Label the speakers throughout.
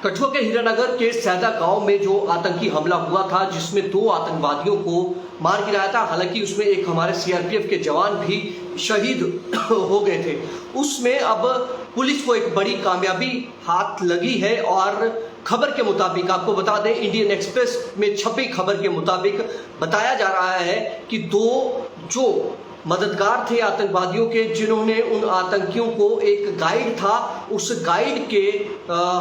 Speaker 1: कठुआ के हीरानगर के सैदा गांव में जो आतंकी हमला हुआ था, जिसमें 2 आतंकवादियों को मार गिराया था। हालांकि उसमें एक हमारे सीआरपीएफ के जवान भी शहीद हो गए थे। उसमें अब पुलिस को एक बड़ी कामयाबी हाथ लगी है और खबर के मुताबिक आपको बता दें, इंडियन एक्सप्रेस में छपी खबर के मुताबिक बताया जा रहा है कि 2 जो मददगार थे आतंकवादियों के, जिन्होंने उन आतंकियों को एक गाइड था, उस गाइड के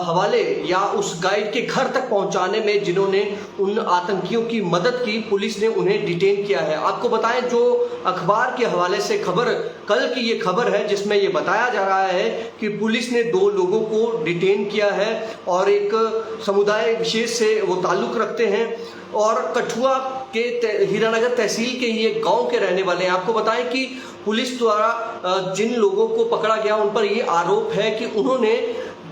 Speaker 1: हवाले या उस गाइड के घर तक पहुंचाने में जिन्होंने उन आतंकियों की मदद की, पुलिस ने उन्हें डिटेन किया है। आपको बताएं, जो अखबार के हवाले से खबर, कल की ये खबर है जिसमें ये बताया जा रहा है कि पुलिस ने 2 लोगों को डिटेन किया है और एक समुदाय विशेष से वो ताल्लुक रखते हैं और कठुआ के हीरानगर तहसील के ही एक गांव के रहने वाले हैं। आपको बताएं कि पुलिस द्वारा जिन लोगों को पकड़ा गया उन पर ये आरोप है कि उन्होंने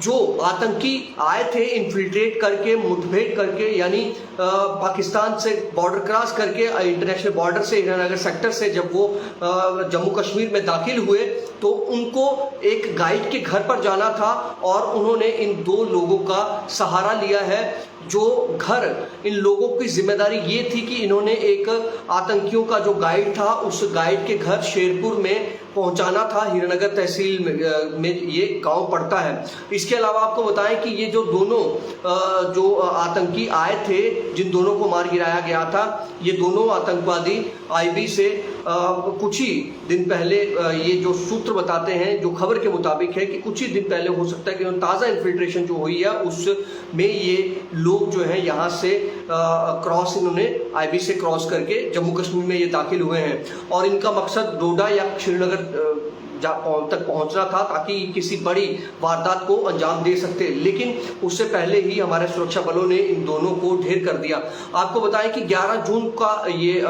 Speaker 1: जो आतंकी आए थे इन्फिल्ट्रेट करके, मुठभेड़ करके, यानी पाकिस्तान से बॉर्डर क्रॉस करके, इंटरनेशनल बॉर्डर से, हीरानगर सेक्टर से जब वो जम्मू कश्मीर में दाखिल हुए तो उनको एक गाइड के घर पर जाना था और उन्होंने इन 2 लोगों का सहारा लिया है। जो घर, इन लोगों की जिम्मेदारी ये थी कि इन्होंने एक आतंकियों का जो गाइड था उस गाइड के घर शेरपुर में पहुंचाना था। हीरानगर तहसील में ये गांव पड़ता है। इसके अलावा आपको बताएं कि ये जो दोनों जो आतंकी आए थे, जिन दोनों को मार गिराया गया था, ये दोनों आतंकवादी आईबी से कुछ ही दिन पहले, ये जो सूत्र बताते हैं, जो खबर के मुताबिक है कि कुछ ही दिन पहले, हो सकता है कि ताज़ा इन्फिल्ट्रेशन जो हुई है उसमें ये लोग जो है यहाँ से क्रॉस, इन्होंने आईबी से क्रॉस करके जम्मू कश्मीर में ये दाखिल हुए हैं और इनका मकसद डोडा या श्रीनगर तक पहुंचना था ताकि किसी बड़ी वारदात को अंजाम दे सकते, लेकिन उससे पहले ही हमारे सुरक्षा बलों ने इन दोनों को ढेर कर दिया। आपको बताएं कि 11 जून का ये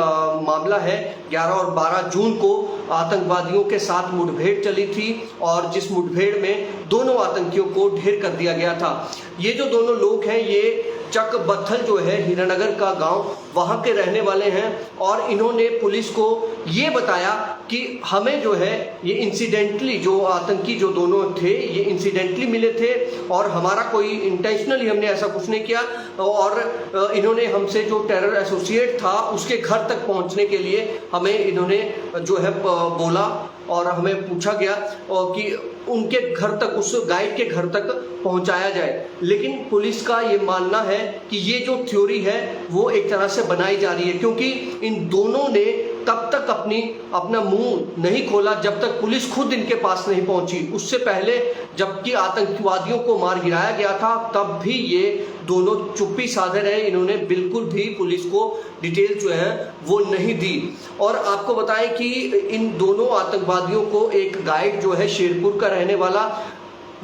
Speaker 1: मामला है। 11 और 12 जून को आतंकवादियों के साथ मुठभेड़ चली थी और जिस मुठभेड़ में दोनों आतंकियों को ढेर कर दिया गया था। ये जो दोनों लोग हैं, ये चक बत्थल जो है हीरानगर का गांव, वहां के रहने वाले हैं और इन्होंने पुलिस को ये बताया कि हमें जो है ये इंसिडेंटली, जो आतंकी जो दोनों थे ये इंसिडेंटली मिले थे और हमारा कोई इंटेंशनली हमने ऐसा कुछ नहीं किया और इन्होंने हमसे जो टेरर एसोसिएट था उसके घर तक पहुंचने के लिए हमें इन्होंने जो है बोला और हमें पूछा गया और कि उनके घर तक, उस गाइड के घर तक पहुंचाया जाए। लेकिन पुलिस का ये मानना है कि ये जो थ्योरी है वो एक तरह से बनाई जा रही है, क्योंकि इन दोनों ने तब तक अपना मुंह नहीं खोला जब तक पुलिस खुद इनके पास नहीं पहुंची। उससे पहले जबकि आतंकवादियों को मार गिराया गया था तब भी ये दोनों चुप्पी साधे रहे, इन्होंने बिल्कुल भी पुलिस को डिटेल जो है वो नहीं दी। और आपको बताएं कि इन दोनों आतंकवादियों को एक गाइड जो है शेरपुर का रहने वाला,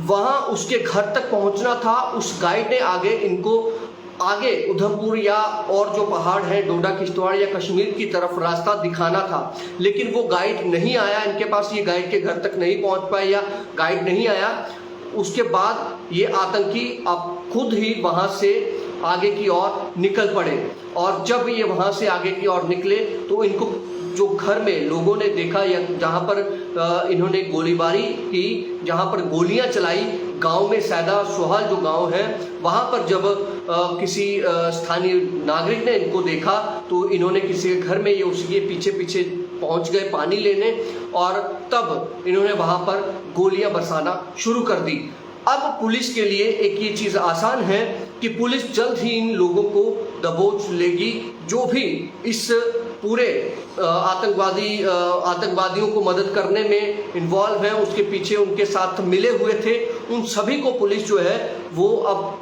Speaker 1: वहां उसके घर तक पहुंचना था। उस गाइड ने आगे उधमपुर या और जो पहाड़ है, डोडा, किश्तवाड़ या कश्मीर की तरफ रास्ता दिखाना था, लेकिन वो गाइड नहीं आया इनके पास, ये गाइड के घर तक नहीं पहुंच पाए या गाइड नहीं आया। उसके बाद ये आतंकी अब खुद ही वहां से आगे की ओर निकल पड़े और जब ये वहां से आगे की ओर निकले तो इनको जो घर में लोगों ने देखा या जहां पर इन्होंने गोलीबारी की, जहां पर गोलियां चलाई, गांव में सैदा सोहाल जो गांव है वहां पर जब किसी स्थानीय नागरिक ने इनको देखा तो इन्होंने किसी के घर में ये उसके पीछे पीछे पहुंच गए पानी लेने और तब इन्होंने वहां पर गोलियां बरसाना शुरू कर दी। अब पुलिस के लिए एक ये चीज आसान है कि पुलिस जल्द ही इन लोगों को दबोच लेगी, जो भी इस पूरे आतंकवादियों को मदद करने में इन्वॉल्व हैं, उसके पीछे उनके साथ मिले हुए थे, उन सभी को पुलिस जो है वो अब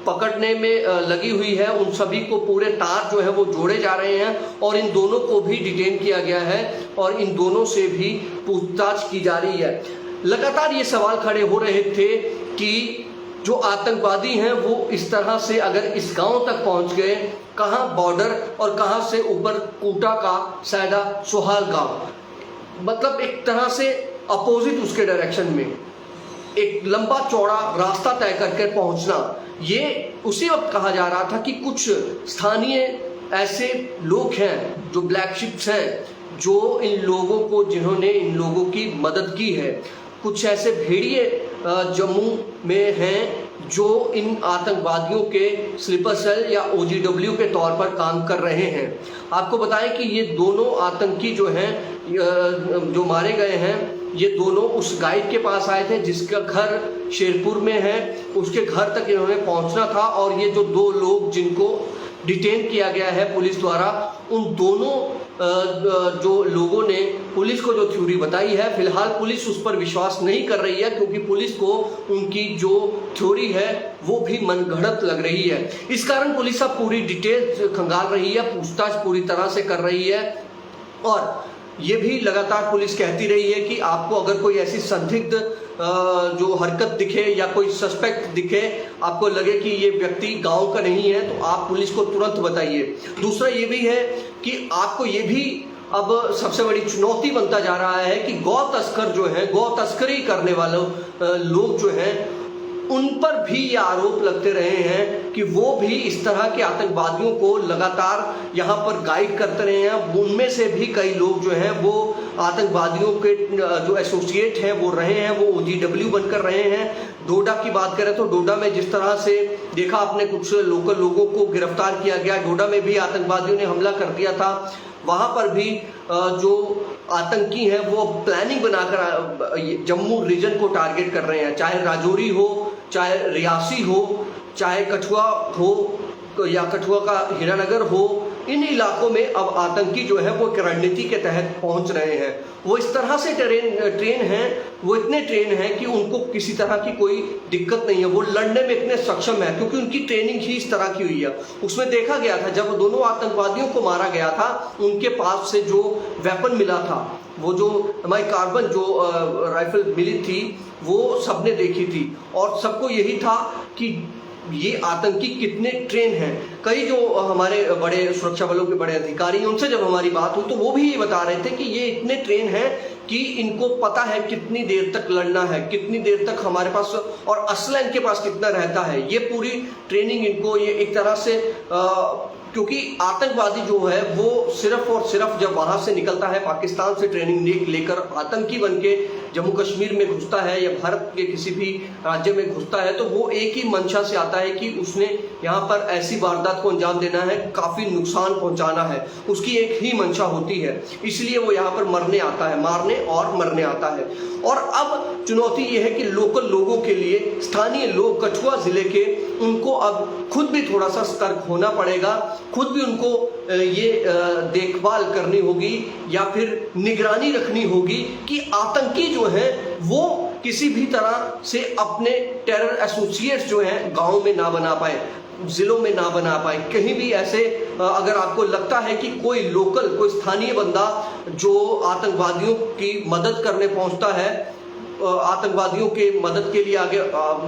Speaker 1: पकड़ने में लगी हुई है। उन सभी को पूरे तार जो है वो जोड़े जा रहे हैं और इन दोनों को भी डिटेन किया गया है और इन दोनों से भी पूछताछ की जा रही है। लगातार ये सवाल खड़े हो रहे थे कि जो आतंकवादी हैं वो इस तरह से अगर इस गांव तक पहुंच गए, कहां बॉर्डर और कहां से ऊपर कोटा का सैदा सोहाल गांव, मतलब एक तरह से अपोजिट उसके डायरेक्शन में एक लंबा चौड़ा रास्ता तय करके पहुंचना। ये उसी वक्त कहा जा रहा था कि कुछ स्थानीय ऐसे लोग हैं जो ब्लैक शिप्स हैं, जो इन लोगों को, जिन्होंने इन लोगों की मदद की है। कुछ ऐसे भेड़िए जम्मू में हैं जो इन आतंकवादियों के स्लीपर सेल या OGW के तौर पर काम कर रहे हैं। आपको बताएं कि ये दोनों आतंकी जो हैं, जो मारे गए हैं, ये दोनों उस गाइड के पास आए थे जिसका घर शेरपुर में है। उसके घर तक इन्होंने पहुंचना था और ये जो दो लोग जिनको डिटेन किया गया है पुलिस द्वारा, उन दोनों जो लोगों ने पुलिस को जो थ्योरी बताई है, फिलहाल पुलिस उस पर विश्वास नहीं कर रही है, क्योंकि पुलिस को उनकी जो थ्योरी है वो भी मनगढ़ंत लग रही है। इस कारण पुलिस अब पूरी डिटेल खंगाल रही है, पूछताछ पूरी तरह से कर रही है और ये भी लगातार पुलिस कहती रही है कि आपको अगर कोई ऐसी संदिग्ध जो हरकत दिखे या कोई सस्पेक्ट दिखे, आपको लगे कि ये व्यक्ति गांव का नहीं है, तो आप पुलिस को तुरंत बताइए। दूसरा ये भी है कि आपको ये भी अब सबसे बड़ी चुनौती बनता जा रहा है कि गौ तस्कर जो है, गौ तस्करी करने वालों लोग जो हैं, उन पर भी ये आरोप लगते रहे हैं कि वो भी इस तरह के आतंकवादियों को लगातार यहाँ पर गाइड करते रहे हैं। उनमें से भी कई लोग जो हैं वो आतंकवादियों के जो एसोसिएट हैं वो रहे हैं, वो OGW बनकर रहे हैं। डोडा की बात करें तो डोडा में जिस तरह से देखा आपने, कुछ लोकल लोगों को गिरफ्तार किया गया। डोडा में भी आतंकवादियों ने हमला कर दिया था। वहाँ पर भी जो आतंकी हैं वो प्लानिंग बनाकर जम्मू रीजन को टारगेट कर रहे हैं, चाहे राजौरी हो, चाहे रियासी हो, चाहे कठुआ हो या कठुआ का हीरानगर हो। इन इलाकों में अब आतंकी जो है वो एक रणनीति के तहत पहुंच रहे हैं। वो इस तरह से ट्रेन हैं, वो इतने ट्रेन हैं कि उनको किसी तरह की कोई दिक्कत नहीं है। वो लड़ने में इतने सक्षम है क्योंकि उनकी ट्रेनिंग ही इस तरह की हुई है। उसमें देखा गया था जब दोनों आतंकवादियों को मारा गया था, उनके पास से जो वेपन मिला था, वो जो हमारी कार्बन जो राइफल मिली थी, वो सबने देखी थी और सबको यही था कि ये आतंकी कितने ट्रेन हैं। कई जो हमारे बड़े सुरक्षा बलों के बड़े अधिकारी हैं, उनसे जब हमारी बात हुई तो वो भी ये बता रहे थे कि ये इतने ट्रेन हैं कि इनको पता है कितनी देर तक लड़ना है, कितनी देर तक हमारे पास, और असला इनके पास कितना रहता है। ये पूरी ट्रेनिंग इनको ये एक तरह से क्योंकि आतंकवादी जो है वो सिर्फ और सिर्फ जब वहां से निकलता है पाकिस्तान से ट्रेनिंग लेकर आतंकी बन के जम्मू कश्मीर में घुसता है या भारत के किसी भी राज्य में घुसता है, तो वो एक ही मंशा से आता है कि उसने यहाँ पर ऐसी वारदात को अंजाम देना है, काफी नुकसान पहुंचाना है। उसकी एक ही मंशा होती है, इसलिए वो यहाँ पर मरने आता है, मारने और मरने आता है। और अब चुनौती ये है कि लोकल लोगों के लिए, स्थानीय लोग कठुआ जिले के, उनको अब खुद भी थोड़ा सा सतर्क होना पड़ेगा, खुद भी उनको ये देखभाल करनी होगी या फिर निगरानी रखनी होगी कि आतंकी जो हैं वो किसी भी तरह से अपने टेरर एसोसिएट्स जो हैं गांव में ना बना पाए, जिलों में ना बना पाए। कहीं भी ऐसे अगर आपको लगता है कि कोई लोकल, कोई स्थानीय बंदा जो आतंकवादियों की मदद करने पहुंचता है, आतंकवादियों के मदद के लिए आगे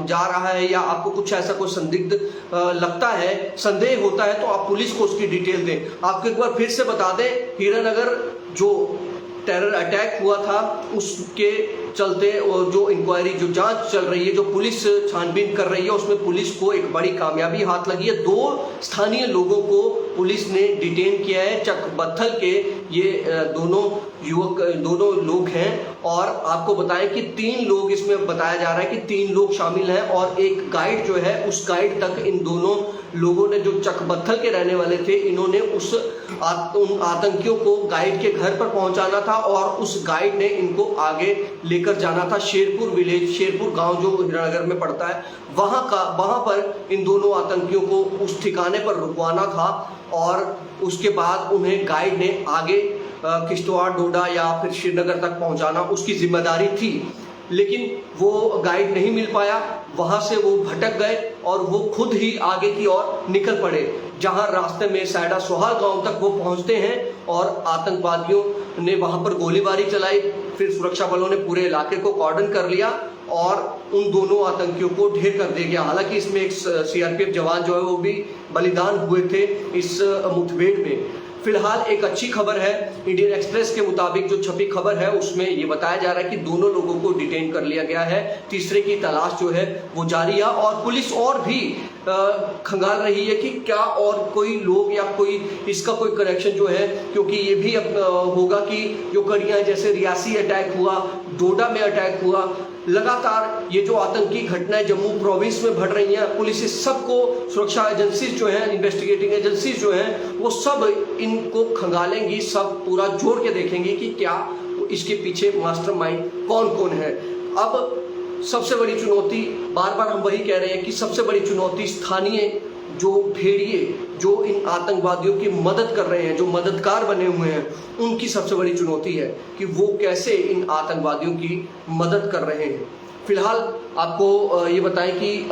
Speaker 1: जा रहा है, या आपको कुछ ऐसा कोई संदिग्ध लगता है, संदेह होता है, तो आप पुलिस को उसकी डिटेल दें। आपको एक बार फिर से बता दें, हीरानगर जो टेरर अटैक हुआ था उसके चलते जो इंक्वायरी, जो जांच चल रही है, जो पुलिस छानबीन कर रही है, उसमें पुलिस को एक बड़ी कामयाबी हाथ लगी है। 2 स्थानीय लोगों को पुलिस ने डिटेन किया है। चकबत्थल के ये दोनों लोग हैं और आपको बताएं कि 3 लोग, इसमें बताया जा रहा है कि 3 लोग शामिल हैं और एक गाइड जो है, उस गाइड तक इन दोनों लोगों ने, जो चकबत्थल के रहने वाले थे, इन्होंने उन आतंकियों को गाइड के घर पर पहुंचाना था और उस गाइड ने इनको आगे लेकर जाना था शेरपुर विलेज, शेरपुर गांव जो हीरानगर में पड़ता है, वहां पर इन दोनों आतंकियों को उस ठिकाने पर रुकवाना था और उसके बाद उन्हें गाइड ने आगे किश्तवाड़, डोडा या फिर श्रीनगर तक पहुंचाना उसकी जिम्मेदारी थी। लेकिन वो गाइड नहीं मिल पाया, वहां से वो भटक गए और वो खुद ही आगे की ओर निकल पड़े, जहां रास्ते में सैडा सोहाल गांव तक वो पहुंचते हैं और आतंकवादियों ने वहां पर गोलीबारी चलाई। फिर सुरक्षा बलों ने पूरे इलाके को कॉर्डन कर लिया और उन दोनों आतंकियों को ढेर कर दिया गया। हालांकि इसमें एक CRPF जवान जो है वो भी बलिदान हुए थे इस मुठभेड़ में। फिलहाल एक अच्छी खबर है, इंडियन एक्सप्रेस के मुताबिक जो छपी खबर है उसमें ये बताया जा रहा है कि दोनों लोगों को डिटेन कर लिया गया है। तीसरे की तलाश जो है वो जारी है और पुलिस और भी खंगाल रही है कि क्या और कोई लोग या कोई इसका कोई कनेक्शन जो है, क्योंकि ये भी होगा कि जो कड़ियां, जैसे रियासी अटैक हुआ, डोडा में अटैक हुआ, लगातार ये जो आतंकी घटनाएं जम्मू प्रोविंस में बढ़ रही हैं, पुलिस इस सबको, सुरक्षा एजेंसीज जो हैं, इन्वेस्टिगेटिंग एजेंसीज जो हैं, वो सब इनको खंगालेंगी, सब पूरा जोड़ के देखेंगी कि क्या इसके पीछे मास्टरमाइंड कौन कौन है। अब सबसे बड़ी चुनौती, बार बार हम वही कह रहे हैं कि सबसे बड़ी चुनौती स्थानीय जो भेड़िए जो इन आतंकवादियों की मदद कर रहे हैं, जो मददगार बने हुए हैं, उनकी सबसे बड़ी चुनौती है कि वो कैसे इन आतंकवादियों की मदद कर रहे हैं। फिलहाल आपको ये बताएं कि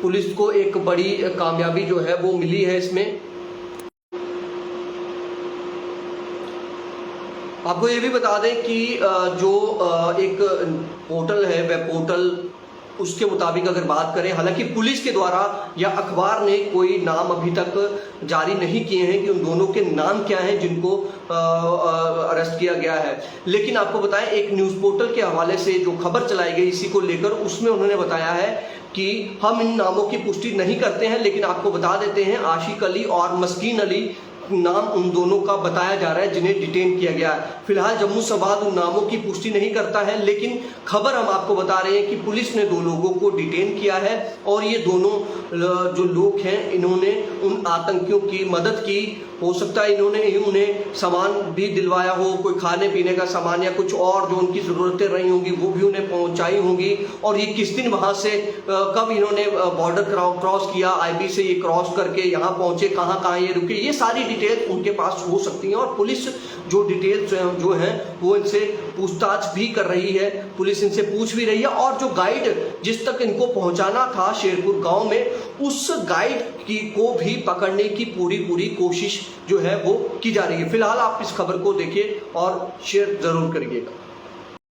Speaker 1: पुलिस को एक बड़ी कामयाबी जो है वो मिली है इसमें। आपको ये भी बता दें कि जो एक पोर्टल है, वेब पोर्टल, उसके मुताबिक अगर बात करें, हालांकि पुलिस के द्वारा या अखबार ने कोई नाम अभी तक जारी नहीं किए हैं कि उन दोनों के नाम क्या हैं जिनको अरेस्ट किया गया है, लेकिन आपको बताएं एक न्यूज़ पोर्टल के हवाले से जो खबर चलाई गई इसी को लेकर, उसमें उन्होंने बताया है कि हम इन नामों की पुष्टि नहीं करते हैं, लेकिन आपको बता देते हैं आशिक अली और मस्कीन अली नाम उन दोनों का बताया जा रहा है जिन्हें डिटेन किया गया है। फिलहाल जम्मू संवाद उन नामों की पुष्टि नहीं करता है, लेकिन खबर हम आपको बता रहे हैं कि पुलिस ने 2 लोगों को डिटेन किया है और ये दोनों जो लोग हैं इन्होंने उन आतंकियों की मदद की। हो सकता है इन्होंने उन्हें सामान भी दिलवाया हो, कोई खाने पीने का सामान या कुछ और जो उनकी ज़रूरतें रही होंगी वो भी उन्हें पहुंचाई होंगी, और ये किस दिन वहां से कब इन्होंने बॉर्डर क्रॉस किया, आईबी से ये क्रॉस करके यहाँ पहुंचे, कहाँ कहाँ ये रुके, ये सारी डिटेल उनके पास हो सकती हैं। और पुलिस जो डिटेल्स जो हैं वो इनसे पूछताछ भी कर रही है, पुलिस इनसे पूछ भी रही है, और जो गाइड जिस तक इनको पहुंचाना था शेरपुर गांव में, उस गाइड को भी पकड़ने की पूरी कोशिश जो है वो की जा रही है। फिलहाल आप इस खबर को देखिए और शेयर जरूर करिएगा।